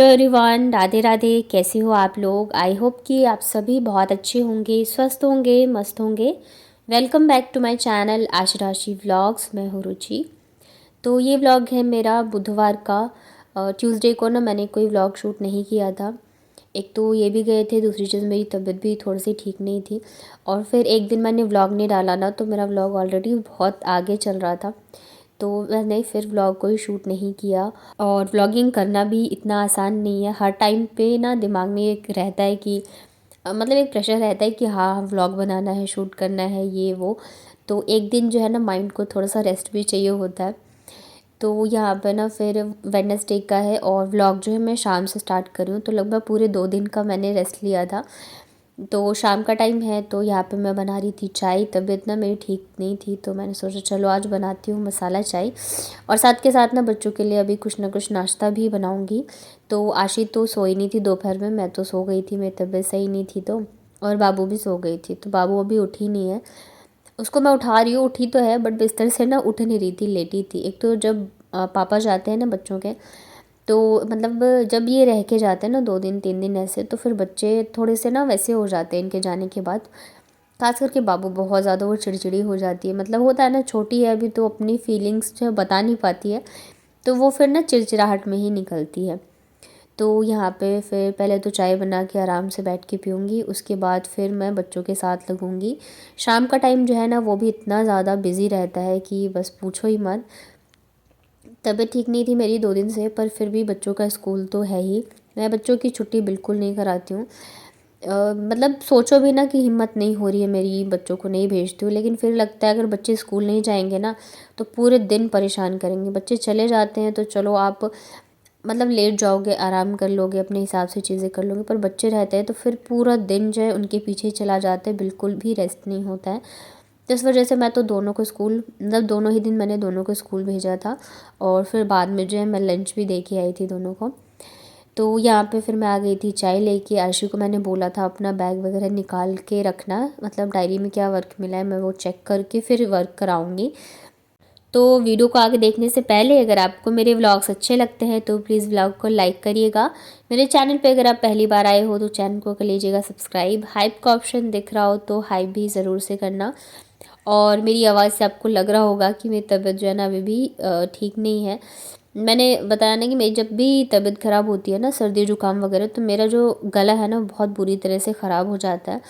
Hello everyone, Radhe Radhe. कैसे हो आप लोग? आई होप कि आप सभी बहुत अच्छे होंगे, स्वस्थ होंगे, मस्त होंगे। Welcome back to my channel Aashrashi vlogs. मैं हूँ रुचि। तो ये व्लॉग है मेरा बुधवार का। ट्यूसडे को ना मैंने कोई व्लॉग शूट नहीं किया था। एक तो ये भी गए थे, दूसरी चीज़ मेरी तबीयत भी थोड़ी सी ठीक नहीं थी। और फिर एक दिन मैंने व्लॉग नहीं डाला ना, तो मेरा व्लॉग ऑलरेडी बहुत आगे चल रहा था, तो मैंने फिर व्लॉग को ही शूट नहीं किया। और व्लॉगिंग करना भी इतना आसान नहीं है। हर टाइम पे ना दिमाग में एक रहता है कि मतलब एक प्रेशर रहता है कि हाँ व्लॉग बनाना है, शूट करना है, ये वो। तो एक दिन जो है ना माइंड को थोड़ा सा रेस्ट भी चाहिए होता है। तो यहाँ पे ना फिर वेडनेसडे का है और व्लॉग जो है मैं शाम से स्टार्ट करी हूँ, तो लगभग पूरे 2 दिन का मैंने रेस्ट लिया था। तो शाम का टाइम है, तो यहाँ पे मैं बना रही थी चाय। तबीयत ना मेरी ठीक नहीं थी, तो मैंने सोचा चलो आज बनाती हूँ मसाला चाय। और साथ के साथ ना बच्चों के लिए अभी कुछ ना कुछ नाश्ता भी बनाऊँगी। तो आशी तो सोई नहीं थी दोपहर में, मैं तो सो गई थी, मेरी तबीयत सही नहीं थी तो। और बाबू भी सो गई थी, तो बाबू अभी उठी नहीं है। उसको मैं उठा रही हूँ, उठी तो है बट बिस्तर से ना उठ नहीं रही थी, लेटी थी। एक तो जब पापा जाते हैं ना बच्चों के, तो मतलब जब ये रह के जाते हैं ना 2 दिन 3 दिन ऐसे, तो फिर बच्चे थोड़े से ना वैसे हो जाते हैं इनके जाने के बाद। खास करके बाबू बहुत ज़्यादा वो चिड़चिड़ी हो जाती है। मतलब होता है ना, छोटी है अभी तो अपनी फीलिंग्स जो है बता नहीं पाती है, तो वो फिर ना चिड़चिड़ाहट में ही निकलती है। तो यहाँ पे फिर पहले तो चाय बना के आराम से बैठ के पीऊँगी, उसके बाद फिर मैं बच्चों के साथ लगूँगी। शाम का टाइम जो है ना वो भी इतना ज़्यादा बिज़ी रहता है कि बस पूछो ही मत। तबीयत ठीक नहीं थी मेरी 2 दिन से, पर फिर भी बच्चों का स्कूल तो है ही। मैं बच्चों की छुट्टी बिल्कुल नहीं कराती हूँ। मतलब सोचो भी ना कि हिम्मत नहीं हो रही है मेरी, बच्चों को नहीं भेजती हूँ, लेकिन फिर लगता है अगर बच्चे स्कूल नहीं जाएंगे ना तो पूरे दिन परेशान करेंगे। बच्चे चले जाते हैं तो चलो आप मतलब लेट जाओगे, आराम कर लोगे, अपने हिसाब से चीज़ें कर लोगे, पर बच्चे रहते हैं तो फिर पूरा दिन जो है उनके पीछे ही चला जाता है, बिल्कुल भी रेस्ट नहीं होता है। तो इस वजह से मैं तो दोनों को स्कूल, मतलब दोनों ही दिन मैंने दोनों को स्कूल भेजा था। और फिर बाद में जो है मैं लंच भी दे के आई थी दोनों को। तो यहाँ पे फिर मैं आ गई थी चाय लेके। आयशु को मैंने बोला था अपना बैग वगैरह निकाल के रखना, मतलब डायरी में क्या वर्क मिला है मैं वो चेक करके फिर वर्क कराऊंगी। तो वीडियो को आगे देखने से पहले अगर आपको मेरे व्लॉग्स अच्छे लगते हैं तो प्लीज़ व्लॉग को लाइक करिएगा। मेरे चैनल पे अगर आप पहली बार आए हो तो चैनल को कर लीजिएगा सब्सक्राइब। हाइप का ऑप्शन दिख रहा हो तो हाइप भी ज़रूर से करना। और मेरी आवाज़ से आपको लग रहा होगा कि मेरी तबीयत जो है ना अभी भी ठीक नहीं है। मैंने बताया ना कि मेरी जब भी तबीयत ख़राब होती है ना, सर्दी जुकाम वगैरह, तो मेरा जो गला है ना बहुत बुरी तरह से ख़राब हो जाता है।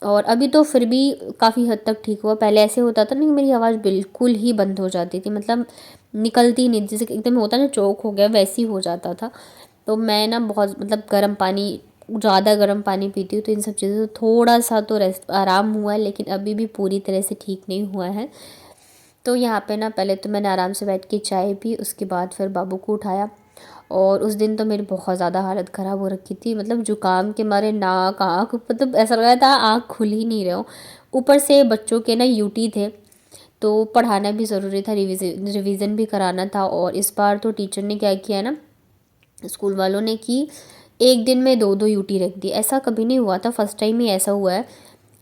और अभी तो फिर भी काफ़ी हद तक ठीक हुआ। पहले ऐसे होता था ना कि मेरी आवाज़ बिल्कुल ही बंद हो जाती थी, मतलब निकलती नहीं, जैसे एकदम होता ना चोक हो गया वैसी हो जाता था। तो मैं ना बहुत मतलब गर्म पानी, ज़्यादा गर्म पानी पीती हूँ, तो इन सब चीज़ों से थोड़ा सा तो रेस्ट आराम हुआ है, लेकिन अभी भी पूरी तरह से ठीक नहीं हुआ है। तो यहाँ पे ना पहले तो मैंने आराम से बैठ के चाय पी, उसके बाद फिर बाबू को उठाया। और उस दिन तो मेरी बहुत ज़्यादा हालत ख़राब हो रखी थी, मतलब जुकाम के मारे नाक आँख, मतलब ऐसा लग रहा था आँख खुल ही नहीं रहे हो। ऊपर से बच्चों के ना यूटी थे, तो पढ़ाना भी ज़रूरी था, रिवीजन भी कराना था। और इस बार तो टीचर ने क्या किया ना, स्कूल वालों ने, कि एक दिन में दो दो यूटी रख दी। ऐसा कभी नहीं हुआ था, फर्स्ट टाइम ही ऐसा हुआ है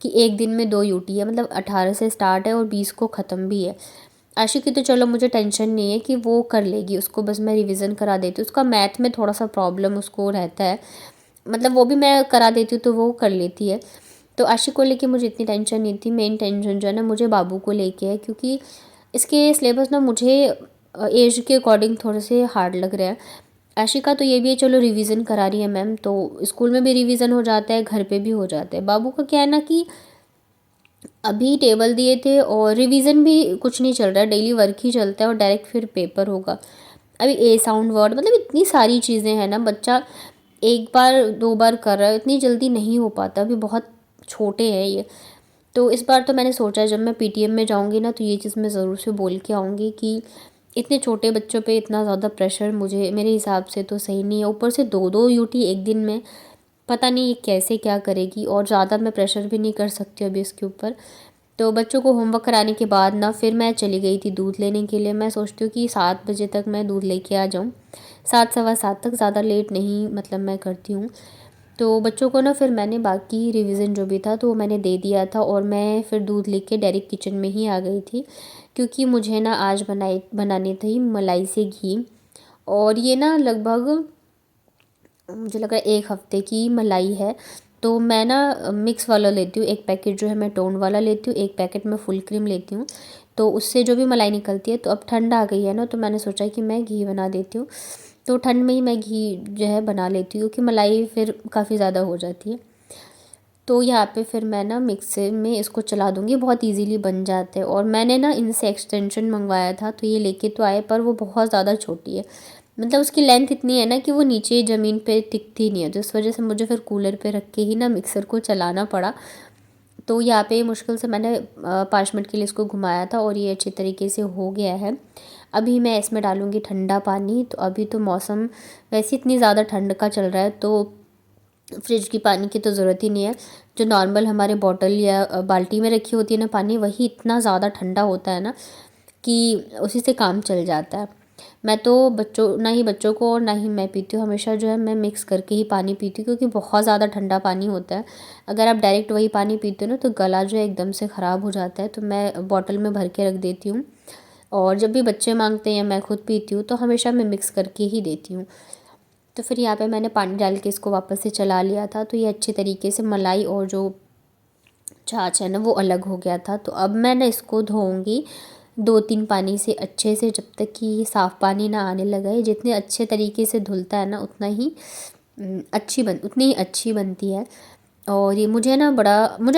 कि एक दिन में 2 यूटी है। मतलब 18 से स्टार्ट है और 20 को ख़त्म भी है। आशी की तो चलो मुझे टेंशन नहीं है कि वो कर लेगी, उसको बस मैं रिवीजन करा देती हूँ। उसका मैथ में थोड़ा सा प्रॉब्लम उसको रहता है, मतलब वो भी मैं करा देती हूँ तो वो कर लेती है। तो आशी को लेके मुझे इतनी टेंशन नहीं थी। मेन टेंशन जो है ना मुझे बाबू को लेके है, क्योंकि इसके सिलेबस ना मुझे एज के अकॉर्डिंग थोड़े से हार्ड लग रहे हैं। आशी का तो ये भी है चलो रिवीजन करा रही है मैम, तो स्कूल में भी रिवीजन हो जाता है, घर पे भी हो जाता है। बाबू का क्या है ना कि अभी टेबल दिए थे और रिवीजन भी कुछ नहीं चल रहा है, डेली वर्क ही चलता है और डायरेक्ट फिर पेपर होगा। अभी ए साउंड वर्ड, मतलब इतनी सारी चीज़ें हैं ना, बच्चा एक बार 2 बार कर रहा है, इतनी जल्दी नहीं हो पाता, अभी बहुत छोटे हैं ये। तो इस बार तो मैंने सोचा है जब मैं पीटीएम में जाऊंगी ना तो ये चीज़ मैं ज़रूर से बोल के आऊँगी कि इतने छोटे बच्चों पे इतना ज़्यादा प्रेशर मुझे, मेरे हिसाब से तो सही नहीं है। ऊपर से 2 2 यूटी एक दिन में, पता नहीं ये कैसे क्या करेगी। और ज़्यादा मैं प्रेशर भी नहीं कर सकती अभी इसके ऊपर। तो बच्चों को होमवर्क कराने के बाद ना फिर मैं चली गई थी दूध लेने के लिए। मैं सोचती हूँ कि 7 बजे तक मैं दूध लेके आ जाऊँ, 7 सवा 7 तक, ज़्यादा लेट नहीं मतलब मैं करती हूँ। तो बच्चों को ना फिर मैंने बाकी रिवीजन जो भी था तो वो मैंने दे दिया था, और मैं फिर दूध लेके डायरेक्ट किचन में ही आ गई थी, क्योंकि मुझे ना आज बनानी थी मलाई से घी। और ये ना लगभग मुझे लग रहा है 1 हफ़्ते की मलाई है। तो मैं ना मिक्स वाला लेती हूँ, 1 पैकेट जो है मैं टोन वाला लेती हूँ, 1 पैकेट मैं फुल क्रीम लेती हूँ। तो उससे जो भी मलाई निकलती है, तो अब ठंड आ गई है ना, तो मैंने सोचा कि मैं घी बना देती हूँ। तो ठंड में ही मैं घी जो है बना लेती हूँ, क्योंकि मलाई फिर काफ़ी ज़्यादा हो जाती है। तो यहाँ पे फिर मैं ना मिक्सर में इसको चला दूँगी, बहुत इजीली बन जाते हैं। और मैंने ना इनसे एक्सटेंशन मंगवाया था, तो ये लेके तो आए, पर वो बहुत ज़्यादा छोटी है। मतलब उसकी लेंथ इतनी है ना कि वो नीचे ज़मीन पे टिकती नहीं है, तो इस वजह से मुझे फिर कूलर पे रख के ही ना मिक्सर को चलाना पड़ा। तो यहाँ पे मुश्किल से मैंने 5 मिनट के लिए इसको घुमाया था, और ये अच्छी तरीके से हो गया है। अभी मैं इसमें डालूँगी ठंडा पानी। तो अभी तो मौसम वैसे इतनी ज़्यादा ठंड का चल रहा है, तो फ्रिज की पानी की तो ज़रूरत ही नहीं है। जो नॉर्मल हमारे बॉटल या बाल्टी में रखी होती है ना पानी, वही इतना ज़्यादा ठंडा होता है ना कि उसी से काम चल जाता है। मैं तो ना ही बच्चों को और ना ही मैं पीती हूँ, हमेशा जो है मैं मिक्स करके ही पानी पीती हूँ, क्योंकि बहुत ज़्यादा ठंडा पानी होता है। अगर आप डायरेक्ट वही पानी पीते हो ना, तो गला जो है एकदम से ख़राब हो जाता है। तो मैं बॉटल में भर के रख देती हूँ, और जब भी बच्चे मांगते हैं या मैं खुद पीती हूँ, तो हमेशा मैं मिक्स करके ही देती हूँ। तो फिर यहाँ पे मैंने पानी डाल के इसको वापस से चला लिया था, तो ये अच्छे तरीके से मलाई और जो छाछ है ना वो अलग हो गया था। तो अब मैं ना इसको धोऊंगी 2-3 पानी से अच्छे से, जब तक कि ये साफ़ पानी ना आने लगा है। जितने अच्छे तरीके से धुलता है ना, उतनी ही अच्छी बनती है। और ये मुझे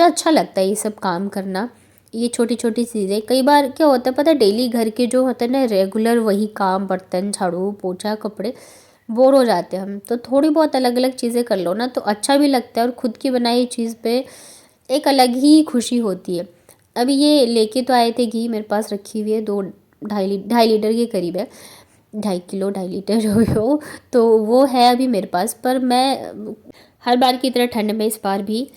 अच्छा लगता है ये सब काम करना। ये छोटी छोटी चीज़ें, कई बार क्या होता है पता है, डेली घर के जो होते हैं ना रेगुलर वही काम, बर्तन झाड़ू पोछा कपड़े, बोर हो जाते हैं हम। तो थोड़ी बहुत अलग अलग चीज़ें कर लो ना, तो अच्छा भी लगता है, और ख़ुद की बनाई चीज़ पे एक अलग ही खुशी होती है। अभी ये लेके तो आए थे घी, मेरे पास रखी हुई है, 2 ढाई लीटर के करीब है, 2.5 किलो 2.5 लीटर जो भी हो, तो वो है अभी मेरे पास। पर मैं हर बार की तरह ठंड में इस बार भी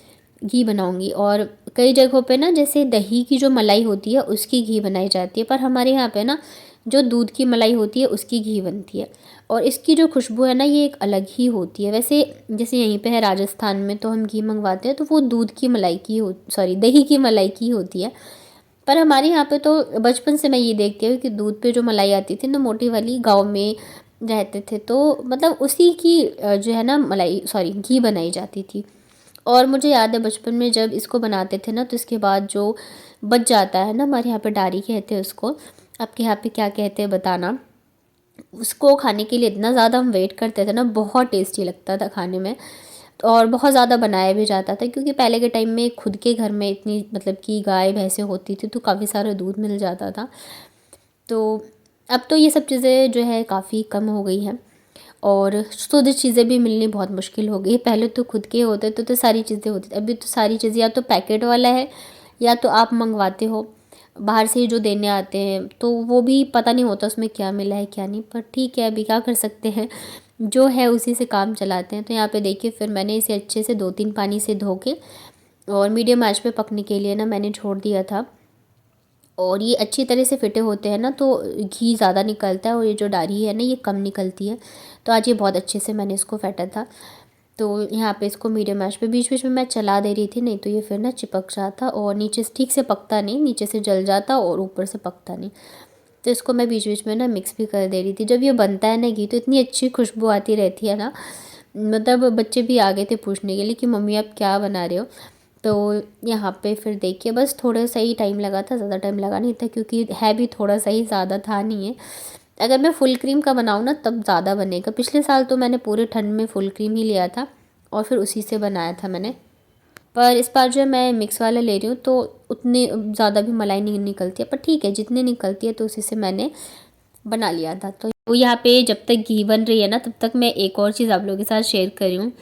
घी बनाऊंगी। और कई जगहों पे ना, जैसे दही की जो मलाई होती है उसकी घी बनाई जाती है, पर हमारे यहाँ पे ना जो दूध की मलाई होती है उसकी घी बनती है। और इसकी जो खुशबू है ना, ये एक अलग ही होती है। वैसे जैसे यहीं पे है राजस्थान में, तो हम घी मंगवाते हैं तो वो दूध की मलाई की दही की मलाई की होती है। पर हमारे यहाँ पे तो बचपन से मैं ये देखती हूँ कि दूध पे जो मलाई आती थी ना मोटी वाली, गाँव में रहते थे तो मतलब उसी की जो है ना घी बनाई जाती थी। और मुझे याद है बचपन में जब इसको बनाते थे ना, तो इसके बाद जो बच जाता है ना, हमारे यहाँ पे डारी कहते हैं उसको, आपके यहाँ पे क्या कहते हैं बताना। उसको खाने के लिए इतना ज़्यादा हम वेट करते थे ना, बहुत टेस्टी लगता था खाने में। और बहुत ज़्यादा बनाया भी जाता था, क्योंकि पहले के टाइम में खुद के घर में इतनी मतलब कि गाय भैंसें होती थी, तो काफ़ी सारा दूध मिल जाता था। तो अब तो ये सब चीज़ें जो है काफ़ी कम हो गई हैं, और शुद्ध चीज़ें भी मिलनी बहुत मुश्किल हो गई है। पहले तो खुद के होते तो सारी चीज़ें होती थी, अभी तो सारी चीज़ें या तो पैकेट वाला है, या तो आप मंगवाते हो बाहर से ही जो देने आते हैं, तो वो भी पता नहीं होता उसमें क्या मिला है क्या नहीं। पर ठीक है, अभी क्या कर सकते हैं, जो है उसी से काम चलाते हैं। तो यहाँ पे देखिए, फिर मैंने इसे अच्छे से 2-3 पानी से धो के और मीडियम आंच पे पकने के लिए ना मैंने छोड़ दिया था। और ये अच्छी तरह से फिटे होते हैं ना, तो घी ज़्यादा निकलता है, और ये जो डारी है ना ये कम निकलती है। तो आज ये बहुत अच्छे से मैंने इसको फेंटा था। तो यहाँ पे इसको मीडियम आंच पे बीच बीच में मैं चला दे रही थी, नहीं तो ये फिर ना चिपक जाता, और नीचे से ठीक से पकता नहीं, नीचे से जल जाता और ऊपर से पकता नहीं। तो इसको मैं बीच बीच में ना मिक्स भी कर दे रही थी। जब ये बनता है ना घी, तो इतनी अच्छी खुशबू आती रहती है ना, मतलब बच्चे भी आ गए थे पूछने के लिए कि मम्मी आप क्या बना रहे हो। तो यहाँ पे फिर देखिए, बस थोड़ा सा ही टाइम लगा था, ज़्यादा टाइम लगा नहीं था, क्योंकि है भी थोड़ा सा ही, ज़्यादा था नहीं है। अगर मैं फुल क्रीम का बनाऊँ ना तब ज़्यादा बनेगा। पिछले साल तो मैंने पूरे ठंड में फुल क्रीम ही लिया था, और फिर उसी से बनाया था मैंने। पर इस बार जो है मैं मिक्स वाला ले रही हूँ, तो उतनी ज़्यादा भी मलाई नहीं निकलती है, पर ठीक है जितनी निकलती है तो उसी से मैंने बना लिया था। तो यहाँ पे जब तक घी बन रही है ना, तब तक मैं एक और चीज़ आप लोगों के साथ शेयर कर रही हूँ।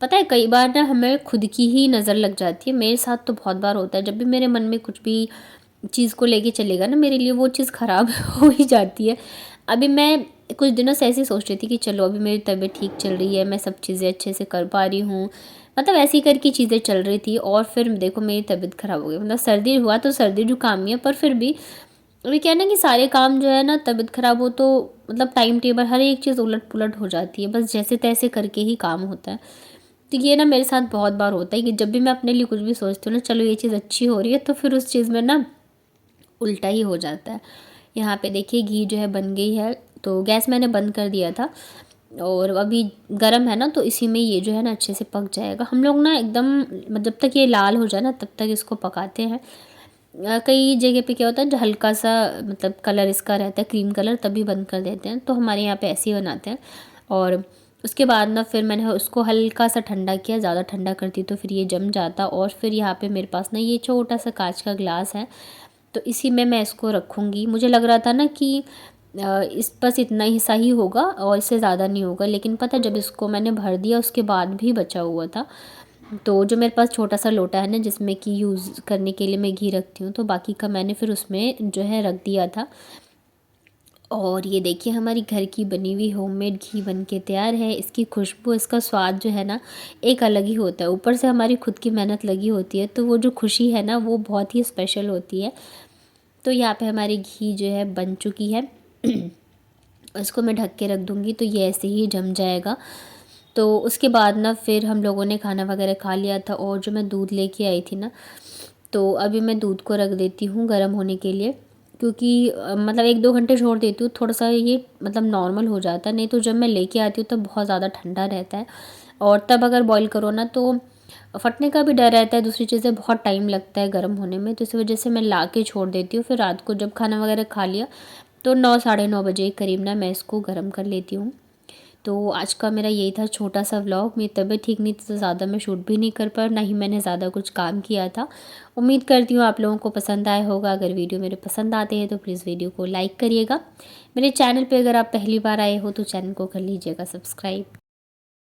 पता है, कई बार ना हमें खुद की ही नज़र लग जाती है। मेरे साथ तो बहुत बार होता है, जब भी मेरे मन में कुछ भी चीज़ को लेके चलेगा ना, मेरे लिए वो चीज़ ख़राब हो ही जाती है। अभी मैं कुछ दिनों से ऐसे ही सोच रही थी कि चलो अभी मेरी तबीयत ठीक चल रही है, मैं सब चीज़ें अच्छे से कर पा रही हूँ, मतलब ऐसी करके चीज़ें चल रही थी, और फिर देखो मेरी तबीयत ख़राब हो गई। मतलब सर्दी हुआ तो सर्दी जुकाम ही है, पर फिर भी अभी क्या है ना कि सारे काम जो है ना, तबीयत ख़राब हो तो मतलब टाइम टेबल हर एक चीज़ उलट पुलट हो जाती है, बस जैसे तैसे करके ही काम होता है। तो ये ना मेरे साथ बहुत बार होता है कि जब भी मैं अपने लिए कुछ भी सोचती हूँ ना, चलो ये चीज़ अच्छी हो रही है, तो फिर उस चीज़ में ना उल्टा ही हो जाता है। यहाँ पे देखिए घी जो है बन गई है, तो गैस मैंने बंद कर दिया था। और अभी गरम है ना, तो इसी में ये जो है ना अच्छे से पक जाएगा। हम लोग ना एकदम मतलब जब तक ये लाल हो जाए ना तब तक इसको पकाते हैं। कई जगह पे क्या होता है, जो हल्का सा मतलब कलर इसका रहता है क्रीम कलर, तभी बंद कर देते हैं, तो हमारे यहाँ पे ऐसे ही बनाते हैं। और उसके बाद ना फिर मैंने उसको हल्का सा ठंडा किया, ज़्यादा ठंडा करती तो फिर ये जम जाता। और फिर यहाँ पे मेरे पास ना ये छोटा सा कांच का ग्लास है, तो इसी में मैं इसको रखूँगी। मुझे लग रहा था ना कि इस बस इतना ही सही होगा और इससे ज़्यादा नहीं होगा, लेकिन पता है जब इसको मैंने भर दिया उसके बाद भी बचा हुआ था। तो जो मेरे पास छोटा सा लोटा है ना जिसमें कि यूज़ करने के लिए मैं घी रखती हूँ, तो बाकी का मैंने फिर उसमें जो है रख दिया था। और ये देखिए हमारी घर की बनी हुई होममेड घी बन के तैयार है। इसकी खुशबू, इसका स्वाद जो है ना एक अलग ही होता है। ऊपर से हमारी खुद की मेहनत लगी होती है, तो वो जो खुशी है ना वो बहुत ही स्पेशल होती है। तो यहाँ पे हमारी घी जो है बन चुकी है। इसको मैं ढक के रख दूँगी तो ये ऐसे ही जम जाएगा। तो उसके बाद ना फिर हम लोगों ने खाना वगैरह खा लिया था, और जो मैं दूध लेके आई थी ना, तो अभी मैं दूध को रख देती हूँ गर्म होने के लिए। क्योंकि मतलब 1-2 घंटे छोड़ देती हूँ, थोड़ा-सा ये मतलब नॉर्मल हो जाता है, नहीं तो जब मैं लेके आती हूँ तब बहुत ज़्यादा ठंडा रहता है। और तब अगर बॉईल करो ना तो फटने का भी डर रहता है, दूसरी चीज़ें बहुत टाइम लगता है गर्म होने में, तो इस वजह से मैं ला के छोड़ देती हूँ। फिर रात को जब खाना वगैरह खा लिया तो 9 साढ़े 9 बजे के करीब ना मैं इसको गर्म कर लेती हूँ। तो आज का मेरा यही था छोटा सा व्लॉग। मेरी तबीयत ठीक नहीं थी तो ज़्यादा मैं शूट भी नहीं कर पाई, ना ही मैंने ज़्यादा कुछ काम किया था। उम्मीद करती हूँ आप लोगों को पसंद आया होगा। अगर वीडियो मेरे पसंद आते हैं तो प्लीज़ वीडियो को लाइक करिएगा। मेरे चैनल पे अगर आप पहली बार आए हो तो चैनल को कर लीजिएगा सब्सक्राइब।